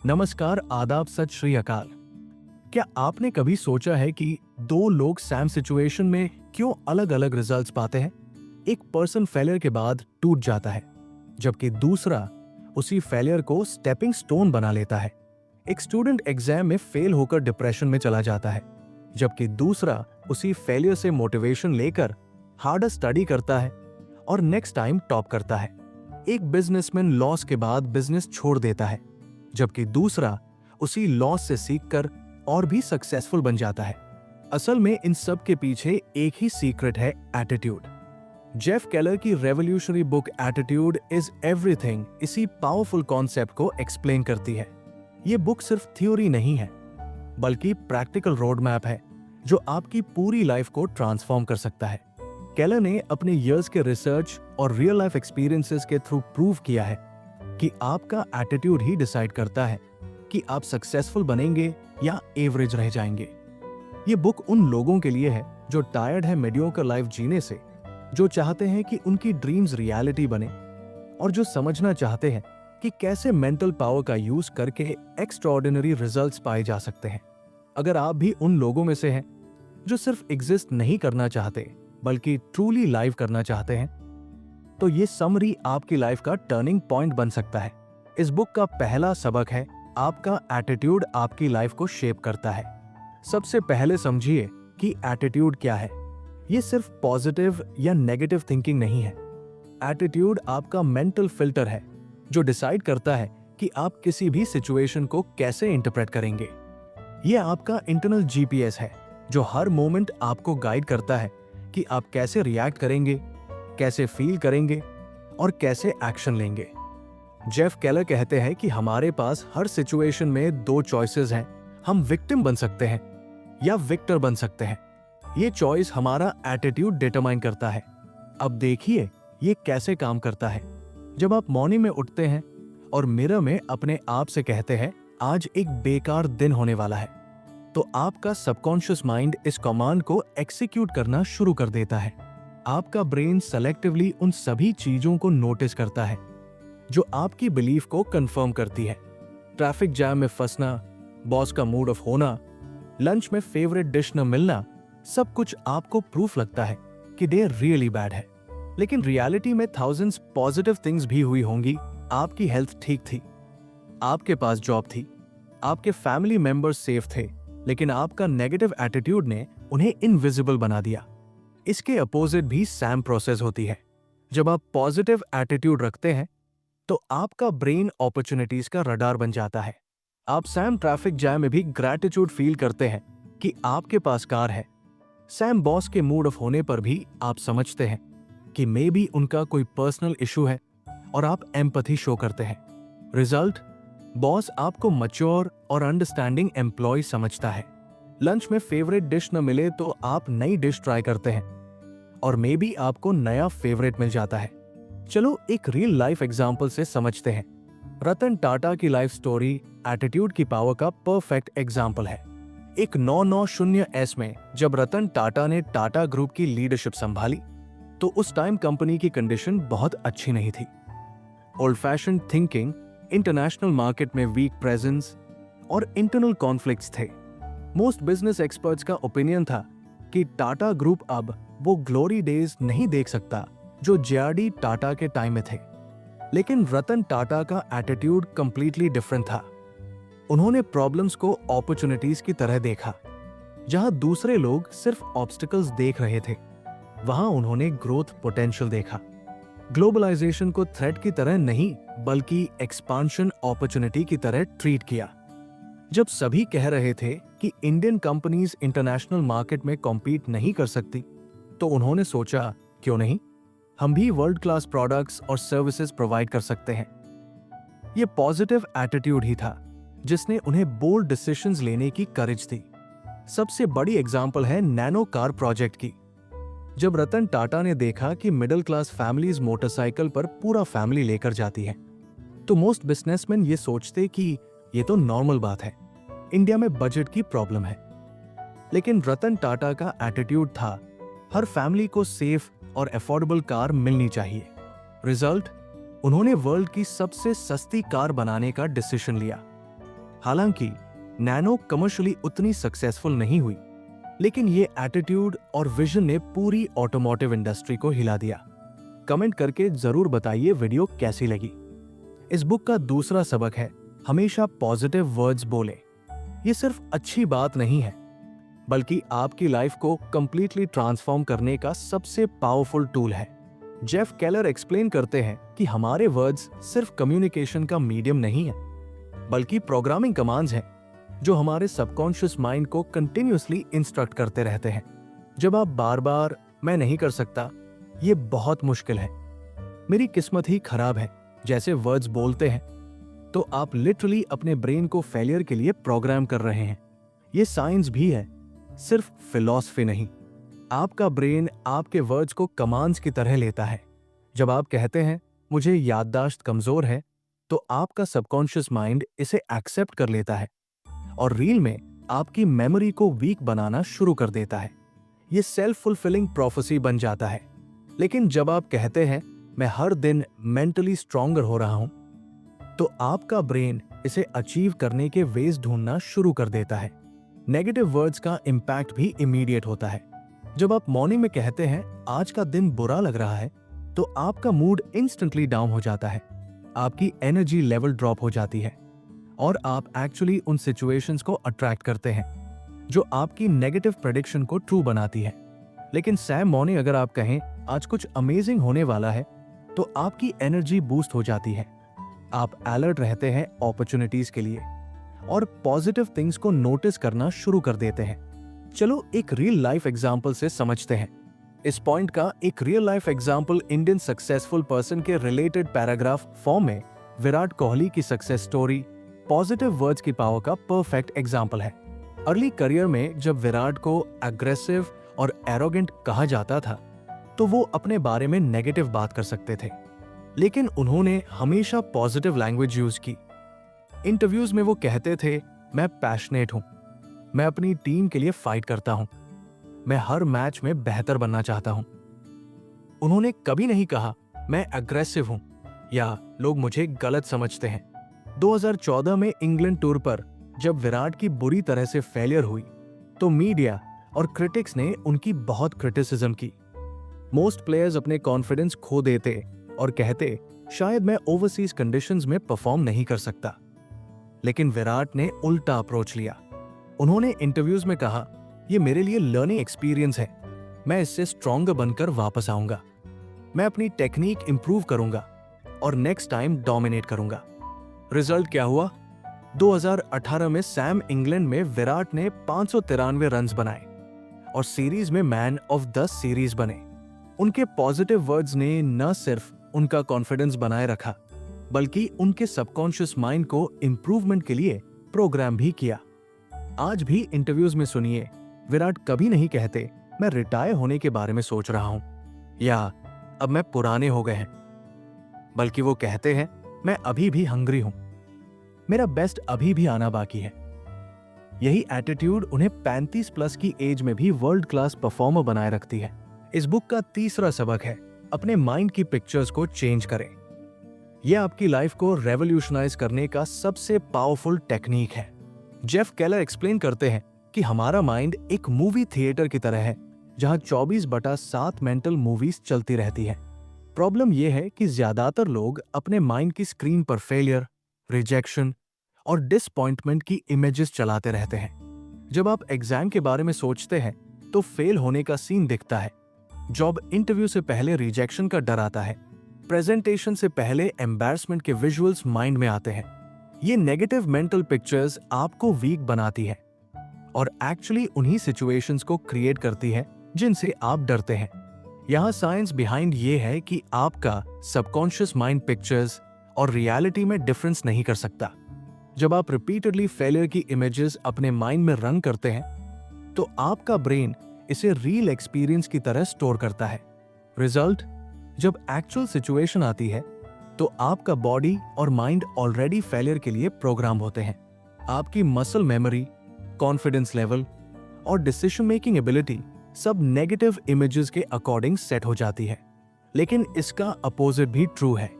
नमस्कार, आदाब, सत श्री अकाल। क्या आपने कभी सोचा है कि दो लोग सेम सिचुएशन में क्यों अलग अलग रिजल्ट्स पाते हैं? एक पर्सन फेलियर के बाद टूट जाता है, जबकि दूसरा उसी फेलियर को स्टेपिंग स्टोन बना लेता है। एक स्टूडेंट एग्जाम में फेल होकर डिप्रेशन में चला जाता है, जबकि दूसरा उसी फेलियर से मोटिवेशन लेकर हार्डर स्टडी करता है और नेक्स्ट टाइम टॉप करता है। एक बिजनेसमैन लॉस के बाद बिजनेस छोड़ देता है, जबकि दूसरा उसी लॉस से सीखकर और भी सक्सेसफुल बन जाता है। असल में इन सब के पीछे एक ही सीक्रेट है, एटीट्यूड। जेफ केलर की revolutionary book attitude is everything इसी पावरफुल कॉन्सेप्ट को एक्सप्लेन करती है। ये बुक सिर्फ थ्योरी नहीं है, बल्कि प्रैक्टिकल रोड मैप है जो आपकी पूरी लाइफ को ट्रांसफॉर्म कर सकता है। केलर ने अपने इयर्स के रिसर्च और रियल लाइफ एक्सपीरियंसेस के थ्रू प्रूव किया है कि आपका एटीट्यूड ही डिसाइड करता है कि आप सक्सेसफुल बनेंगे या एवरेज रह जाएंगे। ये बुक उन लोगों के लिए है जो टायर्ड है मीडियोकर लाइफ जीने से, जो चाहते हैं कि उनकी ड्रीम्स रियलिटी बने और जो समझना चाहते हैं कि कैसे मेंटल पावर का यूज करके एक्स्ट्राऑर्डिनरी रिजल्ट्स पाए जा सकते हैं। अगर आप भी उन लोगों में से हैं जो सिर्फ एग्जिस्ट नहीं करना चाहते बल्कि ट्रूली लाइव करना चाहते हैं, तो ये समरी आपकी लाइफ का टर्निंग पॉइंट बन सकता है। इस बुक का पहला सबक है, आपका एटीट्यूड आपकी लाइफ को शेप करता है। सबसे पहले समझिए कि एटीट्यूड क्या है। ये सिर्फ पॉजिटिव या नेगेटिव थिंकिंग नहीं है। एटीट्यूड आपका मेंटल फिल्टर है जो डिसाइड करता है कि आप किसी भी सिचुएशन को कैसे इंटरप्रेट करेंगे। ये आपका इंटरनल जीपीएस है जो हर मोमेंट आपको गाइड करता है कि आप कैसे रिएक्ट करेंगे, कैसे फील करेंगे और कैसे एक्शन लेंगे। जेफ केलर कहते हैं कि हमारे पास हर सिचुएशन में दो चॉइसेस हैं। हम विक्टिम बन सकते हैं या विक्टर बन सकते हैं। ये चॉइस हमारा एटीट्यूड डिटरमाइन करता है। अब देखिए ये कैसे काम करता है। जब आप मॉर्निंग में उठते हैं और मिरर में अपने आप से कहते हैं आज एक बेकार दिन होने वाला है, तो आपका सबकॉन्शियस माइंड इस कमांड को एग्जीक्यूट करना शुरू कर देता है। आपका ब्रेन सेलेक्टिवली उन सभी चीजों को नोटिस करता है जो आपकी बिलीफ को कंफर्म करती है। ट्रैफिक जैम में फंसना, बॉस का मूड ऑफ होना, लंच में फेवरेट डिश न मिलना, सब कुछ आपको प्रूफ लगता है कि डे रियली बैड है। लेकिन रियलिटी में थाउजेंड्स पॉजिटिव थिंग्स भी हुई होंगी। आपकी हेल्थ ठीक थी, आपके पास जॉब थी, आपके फैमिली मेंबर्स सेफ थे, लेकिन आपका नेगेटिव एटीट्यूड ने उन्हें इनविजिबल बना दिया। इसके अपोजिट भी सेम प्रोसेस होती है। जब आप पॉजिटिव एटीट्यूड रखते हैं तो आपका ब्रेन अपॉर्चुनिटीज का रडार बन जाता है। आप सैम ट्रैफिक जैम में भी ग्रैटिट्यूड फील करते हैं कि आपके पास कार है। सैम बॉस के मूड ऑफ होने पर भी आप समझते हैं कि मे बी उनका कोई पर्सनल इशू है और आप एम्पैथी शो करते हैं। रिजल्ट, बॉस आपको मैच्योर और अंडरस्टैंडिंग एम्प्लॉय समझता है। लंच में फेवरेट डिश न मिले तो आप नई डिश ट्राई करते हैं और मे बी आपको नया फेवरेट मिल जाता है। चलो एक रियल लाइफ एग्जांपल से समझते हैं। रतन टाटा की लाइफ स्टोरी एटीट्यूड की पावर का परफेक्ट एग्जांपल है। एक 990S में जब रतन टाटा ने टाटा ग्रुप की लीडरशिप संभाली तो उस टाइम कंपनी की कंडीशन बहुत अच्छी नहीं थी। Old fashion thinking, international market में वीक प्रेजेंस और इंटरनल कॉन्फ्लिक्ट्स थे। मोस्ट बिजनेस एक्सपर्ट्स का ओपिनियन था कि टाटा ग्रुप अब वो ग्लोरी डेज नहीं देख सकता जो जेआरडी टाटा के टाइम में थे। लेकिन रतन टाटा का एटीट्यूड कंप्लीटली डिफरेंट था। उन्होंने प्रॉब्लम्स को अपॉर्चुनिटीज की तरह देखा। जहां दूसरे लोग सिर्फ ऑब्स्टिकल्स देख रहे थे, वहां उन्होंने ग्रोथ पोटेंशियल देखा। ग्लोबलाइजेशन को थ्रेट की तरह नहीं बल्कि एक्सपांशन अपॉर्चुनिटी की तरह ट्रीट किया। जब सभी कह रहे थे कि इंडियन कंपनीज इंटरनेशनल मार्केट में कॉम्पीट नहीं कर सकती, तो उन्होंने सोचा क्यों नहीं, हम भी वर्ल्ड क्लास प्रोडक्ट्स और सर्विसेज प्रोवाइड कर सकते हैं। यह पॉजिटिव एटीट्यूड ही था जिसने उन्हें बोल्ड डिसीजंस लेने की करेज दी। सबसे बड़ी एग्जांपल है नैनो कार प्रोजेक्ट की। जब रतन टाटा ने देखा कि मिडिल क्लास फैमिलीज मोटरसाइकिल पर पूरा फैमिली लेकर जाती हैं, तो मोस्ट बिजनेसमैन ये सोचते कि ये तो नॉर्मल बात है, इंडिया में बजट की प्रॉब्लम है। लेकिन रतन टाटा का एटीट्यूड था हर फैमिली को सेफ और अफोर्डेबल कार मिलनी चाहिए। रिजल्ट, उन्होंने वर्ल्ड की सबसे सस्ती कार बनाने का डिसीजन लिया। हालांकि नैनो कमर्शियली उतनी सक्सेसफुल नहीं हुई, लेकिन ये एटीट्यूड और विजन ने पूरी ऑटोमोटिव इंडस्ट्री को हिला दिया। कमेंट करके जरूर बताइए वीडियो कैसी लगी। इस बुक का दूसरा सबक है, हमेशा पॉजिटिव वर्ड्स बोलें। ये सिर्फ अच्छी बात नहीं है, बल्कि आपकी लाइफ को कंप्लीटली ट्रांसफॉर्म करने का सबसे पावरफुल टूल है। जेफ केलर एक्सप्लेन करते हैं कि हमारे वर्ड्स सिर्फ कम्युनिकेशन का मीडियम नहीं है, बल्कि प्रोग्रामिंग कमांड्स हैं जो हमारे सबकॉन्शियस माइंड को कंटिन्यूअसली इंस्ट्रक्ट करते रहते हैं। जब आप बार बार मैं नहीं कर सकता, ये बहुत मुश्किल है, मेरी किस्मत ही खराब है जैसे वर्ड्स बोलते हैं, तो आप लिटरली अपने ब्रेन को फेलियर के लिए प्रोग्राम कर रहे हैं। ये साइंस भी है, सिर्फ फिलॉसफी नहीं। आपका ब्रेन आपके वर्ड्स को कमांड्स की तरह लेता है। जब आप कहते हैं मुझे याददाश्त कमजोर है, तो आपका सबकॉन्शियस माइंड इसे एक्सेप्ट कर लेता है और रील में आपकी मेमोरी को वीक बनाना शुरू कर देता है। ये सेल्फ फुलफिलिंग प्रोफेसी बन जाता है। लेकिन जब आप कहते हैं मैं हर दिन मेंटली स्ट्रॉन्गर हो रहा हूं, तो आपका ब्रेन इसे अचीव करने के वेज ढूंढना शुरू कर देता है। नेगेटिव वर्ड्स का इंपैक्ट भी इमीडिएट होता है। जब आप मॉर्निंग में कहते हैं आज का दिन बुरा लग रहा है, तो आपका मूड इंस्टेंटली डाउन हो जाता है, आपकी एनर्जी लेवल ड्रॉप हो जाती है और आप एक्चुअली उन सिचुएशंस को अट्रैक्ट करते हैं जो आपकी नेगेटिव प्रेडिक्शन को ट्रू बनाती है। लेकिन सैम मॉर्निंग अगर आप कहें आज कुछ अमेजिंग होने वाला है, तो आपकी एनर्जी बूस्ट हो जाती है, आप अलर्ट रहते हैं अपॉर्चुनिटीज के लिए और पॉजिटिव थिंग्स को नोटिस करना शुरू कर देते हैं। चलो एक रियल लाइफ एग्जांपल से समझते हैं। इस पॉइंट का एक real life example Indian successful person के रिलेटेड पैराग्राफ फॉर्म में विराट कोहली की सक्सेस स्टोरी पॉजिटिव वर्ड्स की पावर का परफेक्ट एग्जांपल है। अर्ली करियर में जब विराट को एग्रेसिव और एरोगेंट कहा जाता था, तो वो अपने बारे में नेगेटिव बात कर सकते थे, लेकिन उन्होंने हमेशा पॉजिटिव लैंग्वेज यूज की। इंटरव्यूज में वो कहते थे मैं पैशनेट हूं, मैं अपनी टीम के लिए फाइट करता हूं, मैं हर मैच में बेहतर बनना चाहता हूं। उन्होंने कभी नहीं कहा मैं अग्रेसिव हूं या लोग मुझे गलत समझते हैं। 2014 में इंग्लैंड टूर पर जब विराट की बुरी तरह से फेलियर हुई, तो मीडिया और क्रिटिक्स ने उनकी बहुत क्रिटिसिज्म की। मोस्ट प्लेयर्स अपने कॉन्फिडेंस खो देते और कहते शायद मैं ओवरसीज कंडीशंस में परफॉर्म नहीं कर सकता। लेकिन विराट ने उल्टा अप्रोच लिया। उन्होंने इंटरव्यूज में कहा यह मेरे लिए लर्निंग एक्सपीरियंस है, मैं इससे स्ट्रॉन्गर बनकर वापस आऊंगा, मैं अपनी टेक्निक इंप्रूव करूंगा और नेक्स्ट टाइम डोमिनेट करूंगा। रिजल्ट क्या हुआ? 2018 में सैम इंग्लैंड में विराट ने 593 रन्स बनाए और सीरीज में मैन ऑफ द सीरीज बने। उनके पॉजिटिव वर्ड्स ने न सिर्फ उनका कॉन्फिडेंस बनाए रखा, बल्कि उनके सबकॉन्शियस माइंड को इंप्रूवमेंट के लिए प्रोग्राम भी किया। आज भी इंटरव्यूज में सुनिए, विराट कभी नहीं कहते मैं रिटायर होने के बारे में सोच रहा हूं या अब मैं पुराने हो गए हैं, बल्कि वो कहते हैं मैं अभी भी हंग्री हूं, मेरा बेस्ट अभी भी आना बाकी है। यही एटीट्यूड उन्हें 35 प्लस की एज में भी वर्ल्ड क्लास परफॉर्मर बनाए रखती है। इस बुक का तीसरा सबक है, अपने माइंड की पिक्चर्स को चेंज करें। यह आपकी लाइफ को रेवोल्यूशनाइज करने का सबसे पावरफुल टेक्निक है। जेफ केलर एक्सप्लेन करते हैं कि हमारा माइंड एक मूवी थिएटर की तरह है, जहां 24/7 मेंटल मूवीज चलती रहती है। प्रॉब्लम यह है कि ज्यादातर लोग अपने माइंड की स्क्रीन पर फेलियर, रिजेक्शन और डिसअपॉइंटमेंट की इमेजेस चलाते रहते हैं। जब आप एग्जाम के बारे में सोचते हैं, तो फेल होने का सीन दिखता है। जॉब इंटरव्यू से पहले रिजेक्शन का डर आता है। प्रेजेंटेशन से पहले एम्बैरसमेंट के विजुअल्स माइंड में आते हैं। ये नेगेटिव मेंटल पिक्चर्स आपको वीक बनाती है और एक्चुअली उन्हीं सिचुएशंस को क्रिएट करती है जिनसे आप डरते हैं। यहाँ साइंस बिहाइंड ये है कि आपका सबकॉन्शियस माइंड पिक्चर्स और रियलिटी में डिफरेंस नहीं कर सकता। जब आप रिपीटेडली फेलियर की इमेजेस अपने माइंड में रन करते हैं, तो आपका ब्रेन इसे रियल एक्सपीरियंस की तरह स्टोर करता है। रिजल्ट, जब एक्चुअल सिचुएशन आती है, तो आपका बॉडी और माइंड ऑलरेडी फेलियर के लिए प्रोग्राम होते हैं। आपकी मसल मेमोरी, कॉन्फिडेंस लेवल और डिसीजन मेकिंग एबिलिटी सब नेगेटिव इमेजेस के अकॉर्डिंग सेट हो जाती है। लेकिन इसका अपोजिट भी ट्रू है।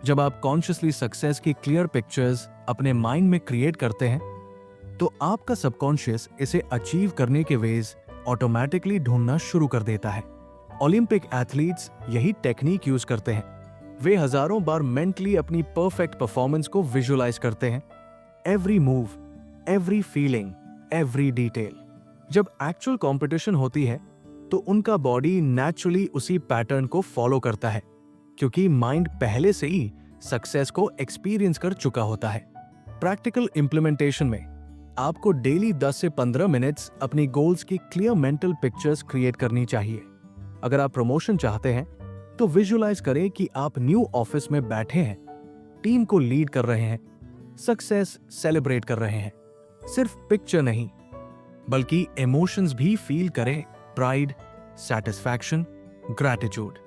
जब आप कॉन्शियसली सक्सेस की क्लियर पिक्चर्स अपने माइंड में क्रिएट करते हैं, तो आपका सबकॉन्शियस इसे अचीव करने के वेज ऑटोमेटिकली ढूंढना शुरू कर देता है। ओलंपिक एथलीट्स यही टेक्निक यूज करते हैं। वे हजारों बार मेंटली अपनी परफेक्ट परफॉर्मेंस को विजुअलाइज करते हैं, every move, every feeling, every detail. जब एक्चुअल कंपटीशन होती है तो उनका बॉडी नेचुरली उसी पैटर्न को फॉलो करता है, क्योंकि माइंड पहले से ही सक्सेस को एक्सपीरियंस कर चुका होता है। प्रैक्टिकल इंप्लीमेंटेशन में आपको डेली 10 से 15 मिनट्स अपनी गोल्स की क्लियर मेंटल पिक्चर्स क्रिएट करनी चाहिए। अगर आप प्रमोशन चाहते हैं तो विजुअलाइज करें कि आप न्यू ऑफिस में बैठे हैं, टीम को लीड कर रहे हैं, सक्सेस सेलिब्रेट कर रहे हैं। सिर्फ पिक्चर नहीं, बल्कि इमोशंस भी फील करें, प्राइड, सैटिस्फैक्शन, ग्रैटिट्यूड।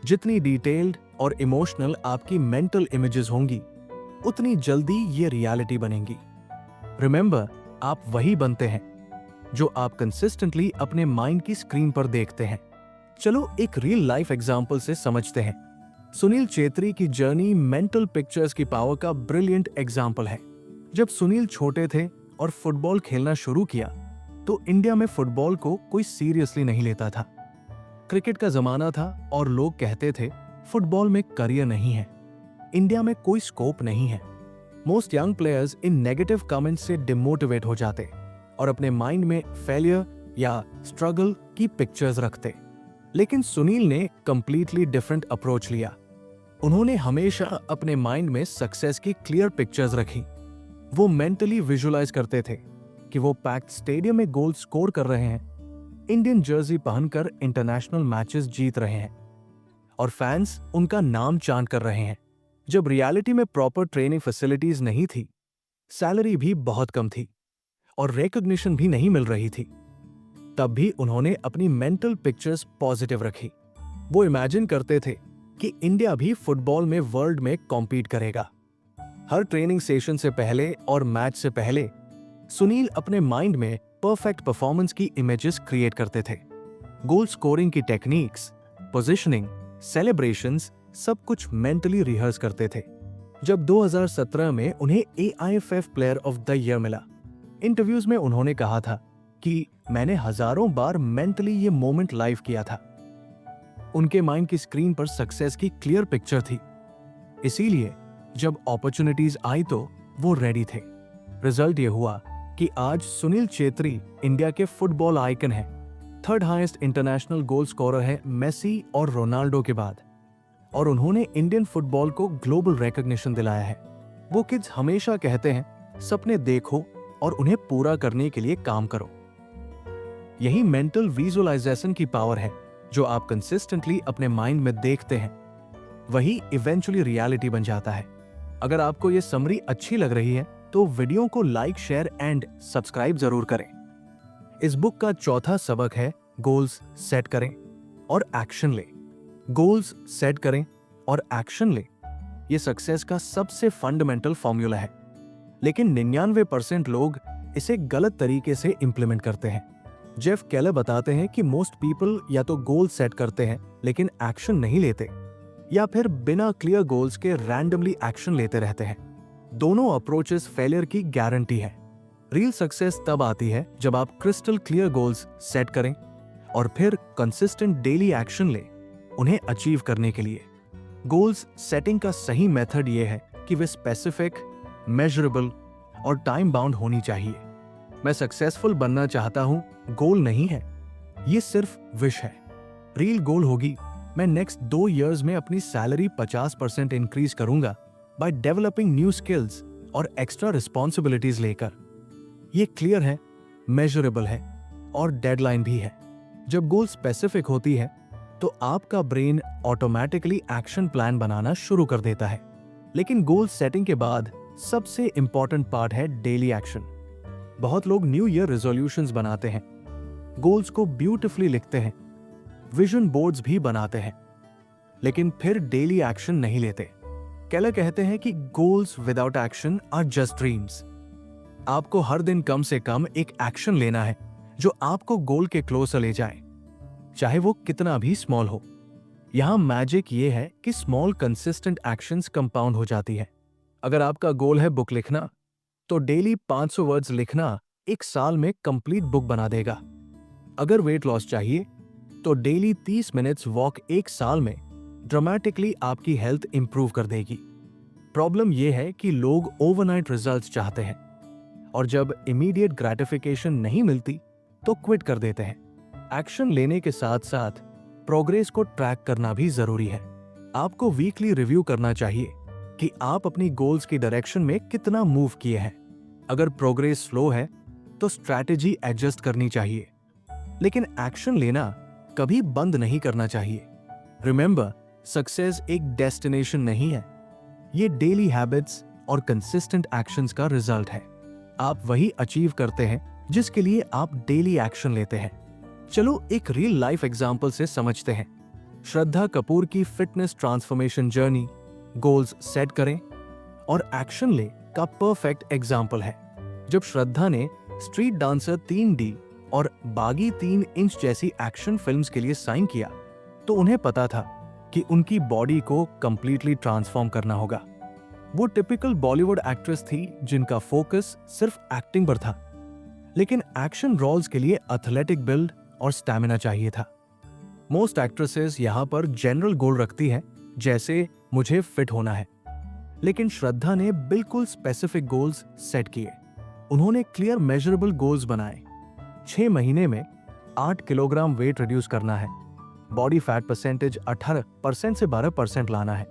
जितनी डिटेल्ड और इमोशनल आपकी मेंटल इमेजेस होंगी, उतनी जल्दी ये रियलिटी बनेंगी। रिमेंबर, आप वही बनते हैं जो आप कंसिस्टेंटली अपने माइंड की स्क्रीन पर देखते हैं। चलो एक रियल लाइफ एग्जांपल से समझते हैं। सुनील छेत्री की जर्नी मेंटल पिक्चर्स की पावर का ब्रिलियंट एग्जाम्पल है। जब सुनील छोटे थे और फुटबॉल खेलना शुरू किया तो इंडिया में फुटबॉल को कोई सीरियसली नहीं लेता था। क्रिकेट का जमाना था और लोग कहते थे फुटबॉल में करियर नहीं है, इंडिया में कोई स्कोप नहीं है। Most young players in negative comments से डिमोटिवेट हो जाते और अपने माइंड में फेलियर या स्ट्रगल की पिक्चर्स रखते। लेकिन सुनील ने कंप्लीटली डिफरेंट अप्रोच लिया। उन्होंने हमेशा अपने माइंड में सक्सेस की क्लियर पिक्चर्स रखी। वो मेंटली विजुअलाइज करते थे कि वो पैक्ड स्टेडियम में गोल स्कोर कर रहे हैं, इंडियन जर्सी पहनकर इंटरनेशनल मैचेस जीत रहे हैं और फैंस उनका नाम चांट कर रहे हैं। जब रियलिटी में प्रॉपर ट्रेनिंग फैसिलिटीज नहीं थी, सैलरी भी बहुत कम थी और रिकॉग्निशन भी नहीं मिल रही थी, तब भी उन्होंने अपनी मेंटल पिक्चर्स पॉजिटिव रखी। वो इमेजिन करते थे कि इंडिया भी फुटबॉल में वर्ल्ड में कॉम्पीट करेगा। हर ट्रेनिंग सेशन से पहले और मैच से पहले सुनील अपने माइंड में परफेक्ट परफॉर्मेंस की इमेजेस क्रिएट करते थे। गोल स्कोरिंग की टेक्निक्स, पोजीशनिंग, सेलिब्रेशंस, सब कुछ मेंटली रिहर्स करते थे। जब 2017 में उन्हें AIFF player of the year मिला, इंटरव्यूज में उन्होंने कहा था कि मैंने हजारों बार मेंटली ये मोमेंट लाइव किया था। उनके माइंड की स्क्रीन पर सक्सेस की क्लियर पिक्चर थी, इसीलिए जब अपॉर्चुनिटीज आई तो वो रेडी थे। रिजल्ट ये हुआ कि आज सुनील छेत्री इंडिया के फुटबॉल आइकन है। Third highest international goal scorer है मेसी और रोनाल्डो के बाद, और उन्होंने इंडियन फुटबॉल को ग्लोबल रिकॉग्निशन दिलाया है। वो किड्स हमेशा कहते हैं, सपने देखो और उन्हें पूरा करने के लिए काम करो। यही मेंटल विजुअलाइजेशन की पावर है। जो आप कंसिस्टेंटली अपने माइंड में देखते हैं, वही इवेंचुअली रियलिटी बन जाता है। अगर आपको ये समरी अच्छी लग रही है तो वीडियो को लाइक, शेयर एंड सब्सक्राइब जरूर करें। इस बुक का चौथा सबक है गोल्स सेट करें और एक्शन ले। गोल्स सेट करें और एक्शन ले, ये सक्सेस का सबसे फंडामेंटल फॉर्मूला है। लेकिन 99% लोग इसे गलत तरीके से इंप्लीमेंट करते हैं। जेफ केलर बताते हैं कि मोस्ट पीपल या तो गोल सेट करते हैं लेकिन एक्शन नहीं लेते, या फिर बिना क्लियर गोल्स के रैंडमली एक्शन लेते रहते हैं। दोनों अप्रोचेस फेलियर की गारंटी है। रियल सक्सेस तब आती है जब आप क्रिस्टल क्लियर गोल्स सेट करें और फिर कंसिस्टेंट डेली एक्शन लें उन्हें अचीव करने के लिए। गोल्स सेटिंग का सही मेथड ये है कि वे स्पेसिफिक, मेजरेबल और टाइम बाउंड होनी चाहिए। मैं सक्सेसफुल बनना चाहता हूं गोल नहीं है, ये सिर्फ विश है। रियल गोल होगी, मैं नेक्स्ट 2 इयर्स में अपनी सैलरी 50% इंक्रीज करूंगा बाय डेवलपिंग न्यू स्किल्स और एक्स्ट्रा रिस्पॉन्सिबिलिटीज लेकर। ये क्लियर है, मेजरेबल है और डेडलाइन भी है। जब गोल स्पेसिफिक होती है तो आपका ब्रेन ऑटोमेटिकली एक्शन प्लान बनाना शुरू कर देता है। लेकिन गोल सेटिंग के बाद सबसे इंपॉर्टेंट पार्ट है डेली एक्शन। बहुत लोग न्यू ईयर रेजोल्यूशंस बनाते हैं, गोल्स को ब्यूटिफुली लिखते हैं, विजन बोर्ड्स भी बनाते हैं, लेकिन फिर डेली एक्शन नहीं लेते। केलर कहते हैं कि goals without action are just dreams. आपको हर दिन कम से कम एक एक्शन लेना है जो आपको गोल के क्लोजर ले जाए, चाहे वो कितना भी स्मॉल हो। यहां मैजिक ये है कि स्मॉल कंसिस्टेंट एक्शंस कंपाउंड हो जाती है। अगर आपका गोल है बुक लिखना, तो डेली 500 वर्ड्स लिखना एक साल में कंप्लीट बुक बना देगा। अगर वेट लॉस चाहिए तो डेली 30 मिनट्स वॉक एक साल में ड्रामेटिकली आपकी हेल्थ इंप्रूव कर देगी। प्रॉब्लम यह है कि लोग ओवरनाइट रिजल्ट्स चाहते हैं और जब इमीडिएट ग्रेटिफिकेशन नहीं मिलती तो क्विट कर देते हैं। एक्शन लेने के साथ साथ प्रोग्रेस को ट्रैक करना भी जरूरी है। आपको वीकली रिव्यू करना चाहिए कि आप अपनी गोल्स की डायरेक्शन में कितना मूव किए हैं। अगर प्रोग्रेस स्लो है तो स्ट्रैटेजी एडजस्ट करनी चाहिए, लेकिन एक्शन लेना कभी बंद नहीं करना चाहिए। रिमेंबर, सक्सेस एक डेस्टिनेशन नहीं है, ये डेली हैबिट्स और कंसिस्टेंट एक्शंस का रिजल्ट है। आप वही अचीव करते हैं जिसके लिए आप डेली एक्शन लेते हैं। चलो एक रियल लाइफ एग्जांपल से समझते हैं। श्रद्धा कपूर की fitness transformation journey, goals set करें और एक्शन ले का परफेक्ट एग्जाम्पल है। जब श्रद्धा ने स्ट्रीट डांसर 3D और बागी 3 इंच जैसी एक्शन फिल्म्स के लिए साइन किया तो उन्हें पता था कि उनकी बॉडी को कंप्लीटली ट्रांसफॉर्म करना होगा। वो टिपिकल बॉलीवुड एक्ट्रेस थी जिनका फोकस सिर्फ एक्टिंग पर था, लेकिन एक्शन रोल्स के लिए एथलेटिक बिल्ड और स्टैमिना चाहिए था। मोस्ट एक्ट्रेसेस यहां पर जनरल गोल रखती हैं, जैसे मुझे फिट होना है, लेकिन श्रद्धा ने बिल्कुल स्पेसिफिक गोल्स सेट किए। उन्होंने क्लियर मेजरेबल गोल्स बनाए। 6 महीने में 8 किलोग्राम वेट रिड्यूस करना है, बॉडी फैट परसेंटेज 18% से 12% लाना है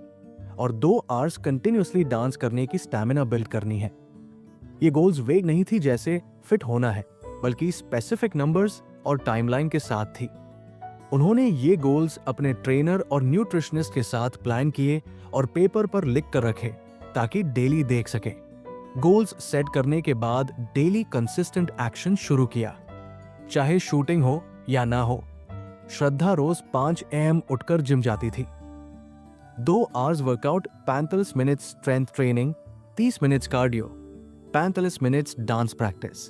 और 2 आवर्स कंटिन्यूअसली डांस करने की स्टैमिना बिल्ड करनी है। ये गोल्स वेग नहीं थी जैसे फिट होना है, बल्कि स्पेसिफिक नंबर्स और टाइमलाइन के साथ थी। उन्होंने ये गोल्स अपने ट्रेनर और न्यूट्रिशनिस्ट के साथ प्लान किए और पेपर पर लिख कर रखे ताकि डेली देख सके। गोल्स सेट करने के बाद डेली कंसिस्टेंट एक्शन शुरू किया, चाहे शूटिंग हो या ना हो। श्रद्धा रोज 5 AM उठकर जिम जाती थी। 2 hours workout, 45 minutes strength training, 30 minutes cardio, 45 minutes dance practice.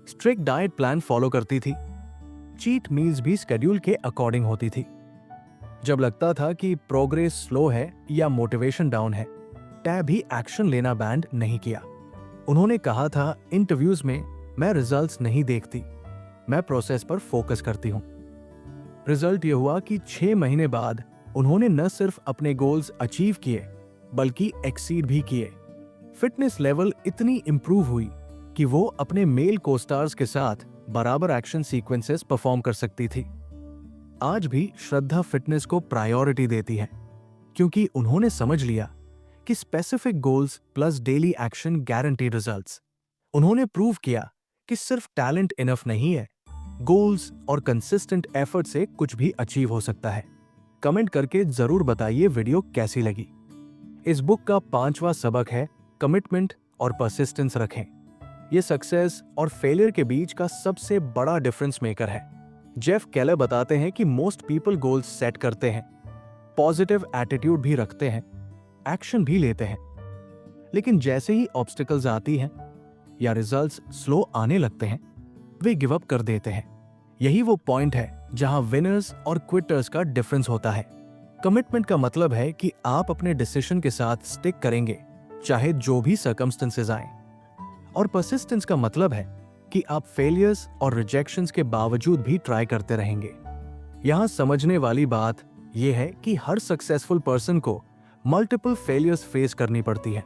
Strict diet plan follow करती थी। चीट मील्स भी स्केड्यूल के अकॉर्डिंग होती थी। जब लगता था कि प्रोग्रेस स्लो है या मोटिवेशन डाउन है, टैब भी एक्शन लेना बैंड नहीं किया। उन्होंने कहा था इंटरव्यूज में, मैं रिजल्ट्स नहीं देखती, मैं प्रोसेस पर फोकस करती हूं। रिजल्ट यह हुआ कि 6 महीने बाद उन्होंने न सिर्फ अपने गोल्स अचीव किए बल्कि एक्सीड भी किए। फिटनेस लेवल इतनी इंप्रूव हुई कि वो अपने मेल कोस्टार्स के साथ बराबर एक्शन सीक्वेंसेस परफॉर्म कर सकती थी। आज भी श्रद्धा फिटनेस को प्रायोरिटी देती है क्योंकि उन्होंने समझ लिया कि specific goals plus daily action guarantee results. उन्होंने प्रूव किया कि सिर्फ टैलेंट इनफ नहीं है, गोल्स और कंसिस्टेंट एफर्ट से कुछ भी अचीव हो सकता है। कमेंट करके जरूर बताइए वीडियो कैसी लगी। इस बुक का 5वां सबक है कमिटमेंट और परसिस्टेंस रखें। ये सक्सेस और फेलियर के बीच का सबसे बड़ा डिफरेंस मेकर है। जेफ केलर बताते हैं कि मोस्ट पीपल गोल्स सेट करते हैं, पॉजिटिव एटीट्यूड भी रखते हैं, एक्शन भी लेते हैं, लेकिन जैसे ही ऑब्स्टिकल्स आती हैं या रिजल्ट्स स्लो आने लगते हैं, वे गिव अप कर देते हैं। यही वो पॉइंट है जहां विनर्स और क्विटर्स का डिफरेंस होता है। कमिटमेंट का मतलब है कि आप अपने डिसीजन के साथ स्टिक करेंगे चाहे जो भी सर्कमस्टेंसेस आए, और परसिस्टेंस का मतलब है कि आप फेलियर्स और रिजेक्शंस के बावजूद भी ट्राई करते रहेंगे। यहां समझने वाली बात यह है कि हर सक्सेसफुल पर्सन को मल्टीपल फेलियर्स फेस करनी पड़ती है।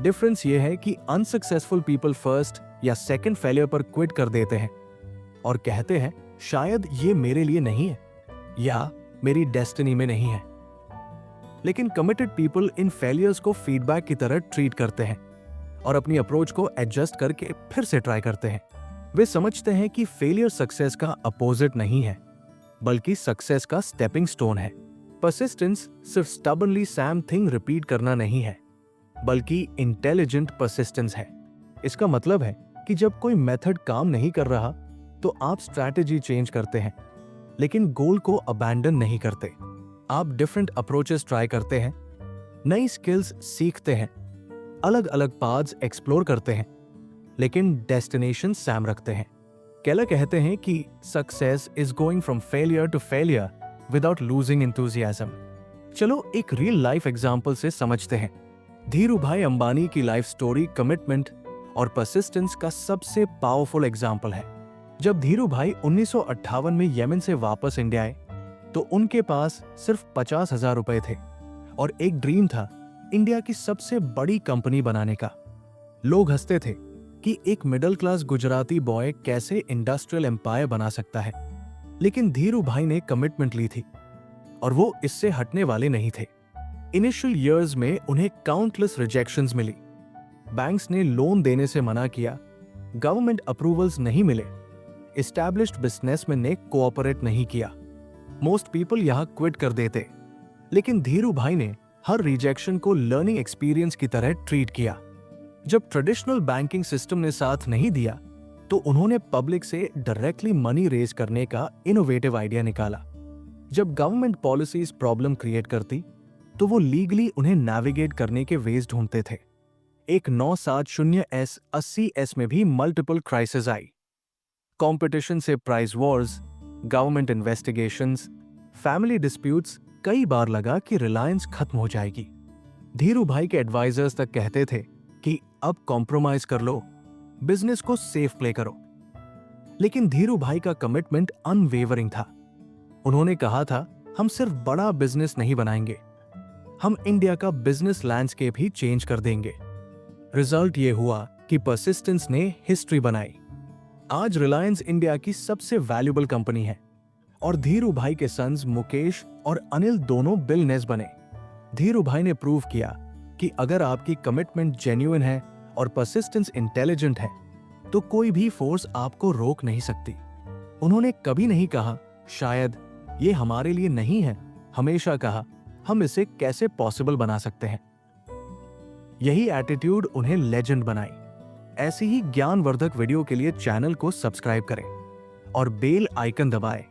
डिफरेंस यह है कि अनसक्सेसफुल पीपल फर्स्ट या सेकंड फेलियर पर क्विट कर देते हैं और कहते हैं शायद ये मेरे लिए नहीं है या मेरी डेस्टिनी में नहीं है। लेकिन कमिटेड पीपल इन फेलियर्स को फीडबैक की तरह ट्रीट करते हैं और अपनी अप्रोच को एडजस्ट करके फिर से ट्राई करते हैं। वे समझते हैं कि फेलियर सक्सेस का अपोजिट नहीं है, बल्कि सक्सेस का स्टेपिंग स्टोन है। परसिस्टेंस सिर्फ स्टबनली सेम थिंग रिपीट करना नहीं है, बल्कि इंटेलिजेंट परसिस्टेंस है। इसका मतलब है कि जब कोई मेथड काम नहीं कर रहा तो आप स्ट्रैटेजी चेंज करते हैं, लेकिन गोल को अबैंडन नहीं करते। आप डिफरेंट अप्रोचेस ट्राई करते हैं, नई स्किल्स सीखते हैं, अलग अलग पाथ्स एक्सप्लोर करते हैं, लेकिन डेस्टिनेशन सेम रखते हैं। केलर कहते हैं कि success is going from failure to failure without losing enthusiasm. चलो एक रियल लाइफ एग्जांपल से समझते हैं। धीरूभाई अंबानी की लाइफ स्टोरी कमिटमेंट और परसिस्टेंस का सबसे पावरफुल एग्जाम्पल है। जब धीरू भाई 1958 में यमन से वापस इंडिया आए तो उनके पास सिर्फ 50,000 रुपए थे और एक ड्रीम था इंडिया की सबसे बड़ी कंपनी बनाने का। लोग हंसते थे कि एक मिडिल क्लास गुजराती बॉय कैसे इंडस्ट्रियल एम्पायर बना सकता है, लेकिन धीरू भाई ने कमिटमेंट ली थी और वो इससे हटने वाले नहीं थे। इनिशियल ईयर्स में उन्हें काउंटलेस रिजेक्शंस मिली, बैंक्स ने लोन देने से मना किया, गवर्नमेंट अप्रूवल्स नहीं मिले, एस्टैब्लिश्ड बिजनेसमैन ने कोऑपरेट नहीं किया, मोस्ट पीपल यहां क्विट कर देते। लेकिन धीरू भाई ने हर रिजेक्शन को लर्निंग एक्सपीरियंस की तरह ट्रीट किया। जब ट्रेडिशनल बैंकिंग सिस्टम ने साथ नहीं दिया तो उन्होंने पब्लिक से डायरेक्टली मनी रेज करने का इनोवेटिव आइडिया निकाला। जब गवर्नमेंट पॉलिसीज प्रॉब्लम क्रिएट करती तो वो लीगली उन्हें नेविगेट करने के वेज ढूंढते थे। एक 970S 80S में भी मल्टीपल क्राइसिस आई। कंपटीशन से price Wars, government investigations, family disputes, कई बार लगा कि रिलायंस खत्म हो जाएगी। धीरू भाई के एडवाइजर्स तक कहते थे कि अब कॉम्प्रोमाइज कर लो, बिजनेस को सेफ प्ले करो। लेकिन धीरू भाई का कमिटमेंट अनवेवरिंग था। उन्होंने कहा था, हम सिर्फ बड़ा बिजनेस नहीं बनाएंगे, हम इंडिया का बिजनेस लैंडस्केप ही चेंज कर देंगे। रिजल्ट ये हुआ कि परसिस्टेंस ने हिस्ट्री बनाई। आज रिलायंस इंडिया की सबसे वैल्यूएबल कंपनी है और धीरू भाई के सन्स मुकेश और अनिल दोनों बिलियनेयर्स बने। धीरू भाई ने प्रूव किया कि अगर आपकी कमिटमेंट जेन्युइन है और परसिस्टेंस इंटेलिजेंट है तो कोई भी फोर्स आपको रोक नहीं सकती। उन्होंने कभी नहीं कहा शायद ये हमारे लिए नहीं है, हमेशा कहा हम इसे कैसे पॉसिबल बना सकते हैं। यही एटीट्यूड उन्हें लेजेंड बनाई। ऐसी ही ज्ञानवर्धक वीडियो के लिए चैनल को सब्सक्राइब करें और बेल आइकन दबाएं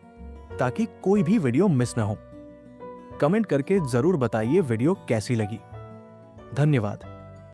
ताकि कोई भी वीडियो मिस ना हो। कमेंट करके जरूर बताइए वीडियो कैसी लगी। धन्यवाद।